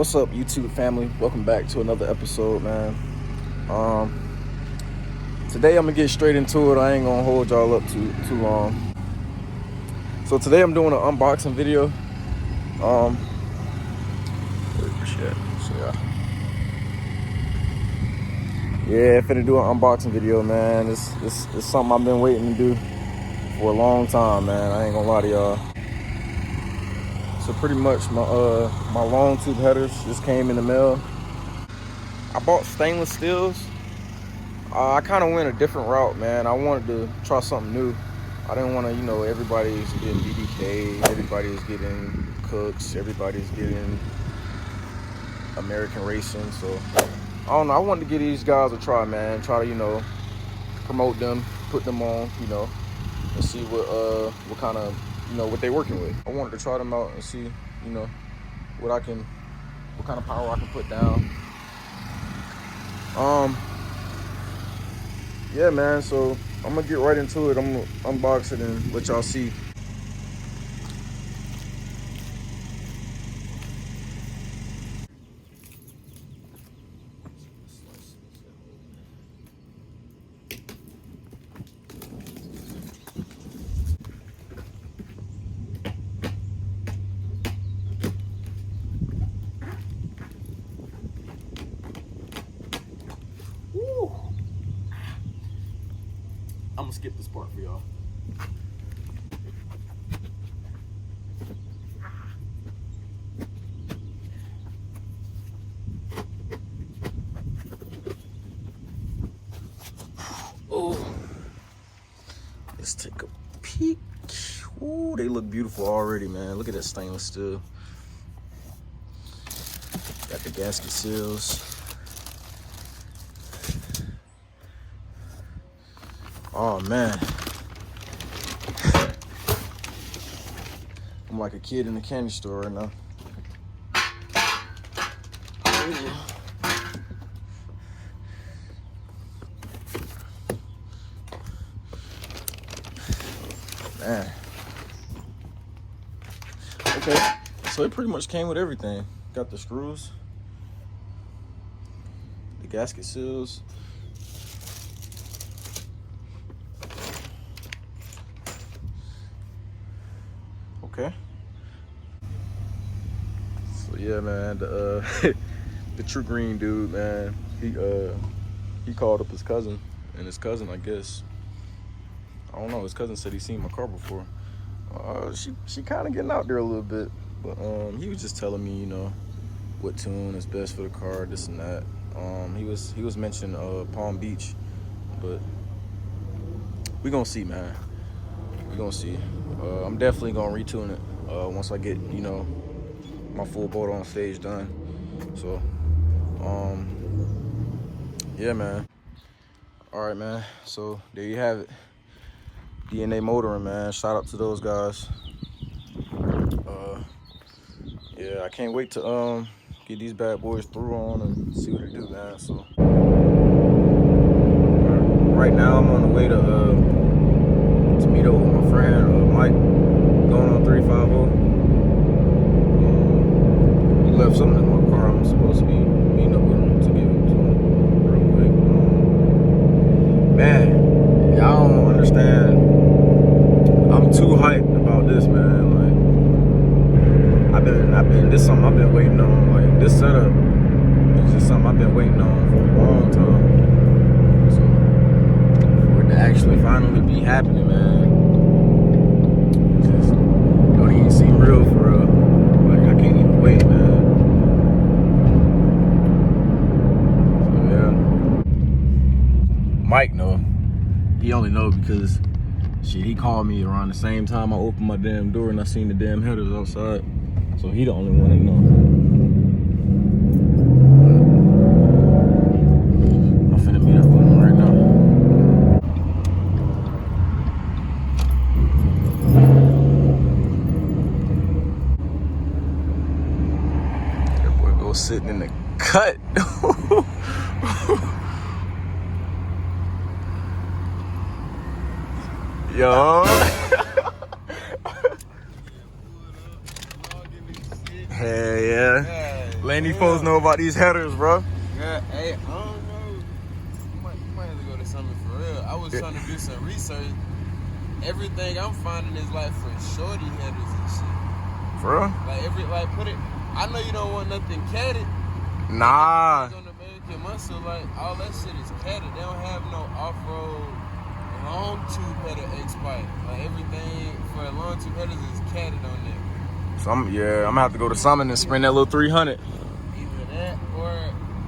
What's up, YouTube family? Welcome back to another episode, man. Today I'm gonna get straight into it. I ain't gonna hold y'all up too long. So today I'm doing an unboxing video. Yeah, finna do an unboxing video, man. It's something I've been waiting to do for a long time, man. I ain't gonna lie to y'all. So pretty much my Longtube headers just came in the mail. I bought stainless steels. I kind of went a different route, man. I wanted to try something new. I didn't want to, everybody's getting BDK, everybody's getting Cooks, everybody's getting American Racing. So I don't know. I wanted to give these guys a try, man. Try to, promote them, put them on, and see what kind of, what they're working with. I wanted to try them out and see, what kind of power I can put down. Yeah, man, so I'm gonna get right into it. I'm gonna unbox it and let y'all see. I'm gonna skip this part for y'all. Oh, let's take a peek. Ooh, they look beautiful already, man. Look at that stainless steel. Got the gasket seals. Oh man, I'm like a kid in the candy store right now. Man. Okay, so it pretty much came with everything. Got the screws, the gasket seals. Okay. So yeah, man, the the True Green dude, man, he called up his cousin, and his cousin, I guess, I don't know, his cousin said he seen my car before. She kind of getting out there a little bit, but he was just telling me, what tune is best for the car, this and that. He was mentioning Palm Beach, but we gonna see, man. We gonna see. I'm definitely gonna retune it once I get, my full boat on stage done. So, yeah, man. All right, man. So there you have it. DNA Motoring, man. Shout out to those guys. Yeah, I can't wait to get these bad boys through on and see what they do, man. So right now I'm on the way to meet up with my friend Mike, going on 350. He left something in my car. I'm supposed to be meeting up with him to give it to him real quick. Man, y'all don't understand. I'm too hyped about this, man. Like, this is something I've been waiting on. Like, this setup is just something I've been waiting on for a long time. So for it to actually finally be happening, man, it just don't even seem real for real. Like, I can't even wait, man. So yeah, Mike know. He only know because shit, he called me around the same time I opened my damn door and I seen the damn headers outside. So he the only one that know. I'm finna meet up with him right now. That boy go sitting in the cut. Yo. Hey, yeah. Laney folks know about these headers, bro? Yeah, hey, I don't know. You might have to go to something for real. I was trying to do some research. Everything I'm finding is like for shorty headers and shit. For real? Like put it. I know you don't want nothing catted. Nah. On American Muscle, like all that shit is catted. They don't have no off-road Longtube header X-Pipe. Like everything for Longtube headers is catted on there. So I'm gonna have to go to Summon and spend that little 300. Either that or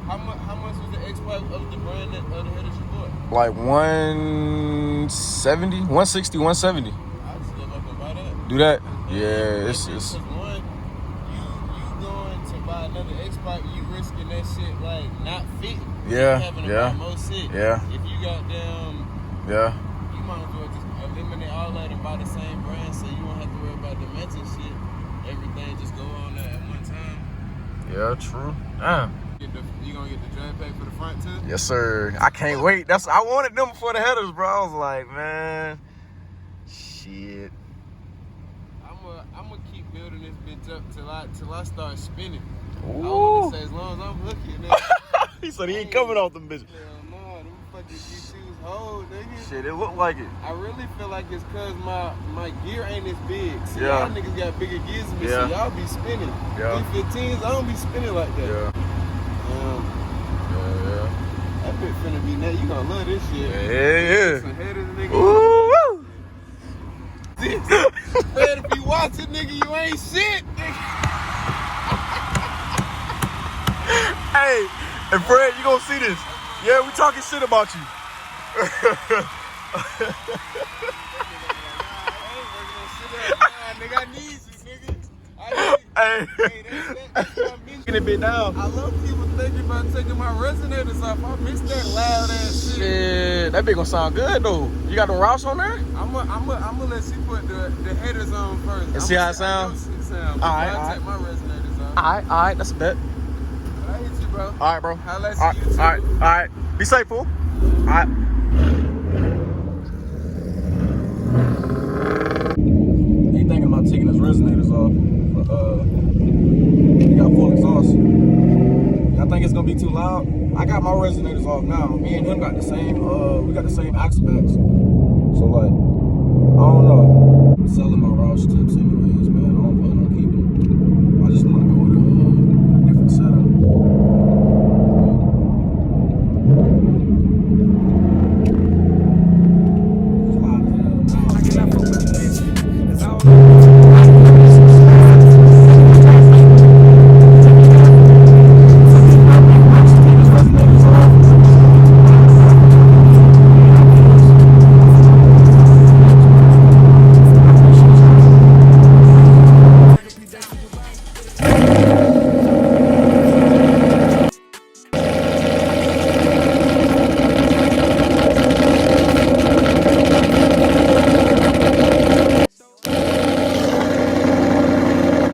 how much was the X-Pipe of the brand of the headers you bought? Like 170, 160, 170. I'd still up and buy that. Do that? Yeah, it's Because one, you going to buy another X-Pipe, you risking that shit like not fitting. Yeah, Having to yeah, buy more shit. yeah. If you got them, yeah. you might as well just eliminate all that and buy the same brand, so you won't have to worry about the mental shit. Everything just go on there at one time. Yeah, true. Damn. You gonna get the drag pack for the front too? Yes, sir. I can't wait. I wanted them before the headers, bro. I was like, man, shit. I'm gonna keep building this bitch up till I start spinning. Ooh. I want to say as long as I'm hooking it. He said he ain't coming off them bitches. Hell no, them fucking G2s hold, nigga. Shit, it looked like it. I really feel like it's cause my gear ain't as big. See, Yeah. y'all niggas got bigger gears than me, Yeah. so y'all be spinning. Yeah. D15s, I don't be spinning like that. Yeah. Yeah. That bitch finna be net. You gonna love this shit. Yeah. Some headers, nigga. Ooh. Man, if you watching, nigga, you ain't shit, nigga. Hey, and Fred, you gonna see this. Yeah, we talking shit about you. Nigga, I need you, nigga. Hey, that's what I miss. Get a bit down. I love people thinking about taking my resonators off. I miss that loud ass shit. Shit, that bitch gonna sound good though. You got the Roush on there? I'm gonna let you put the headers on first. And see how it sounds? Alright, Alright. take my resonators off. Alright, that's a bet. I hit you, bro. Alright, bro. I'll let you too. Alright. Be safe, fool. Alright. He thinking about taking his resonators off, but he got full exhaust. I think it's gonna be too loud. I got my resonators off now. Me and him got the same. We got the same axle backs. So like, I don't know. I'm selling my Roush tips anyways, man. I don't plan on keeping them. I just want to go with a different setup. It's loud as hell now.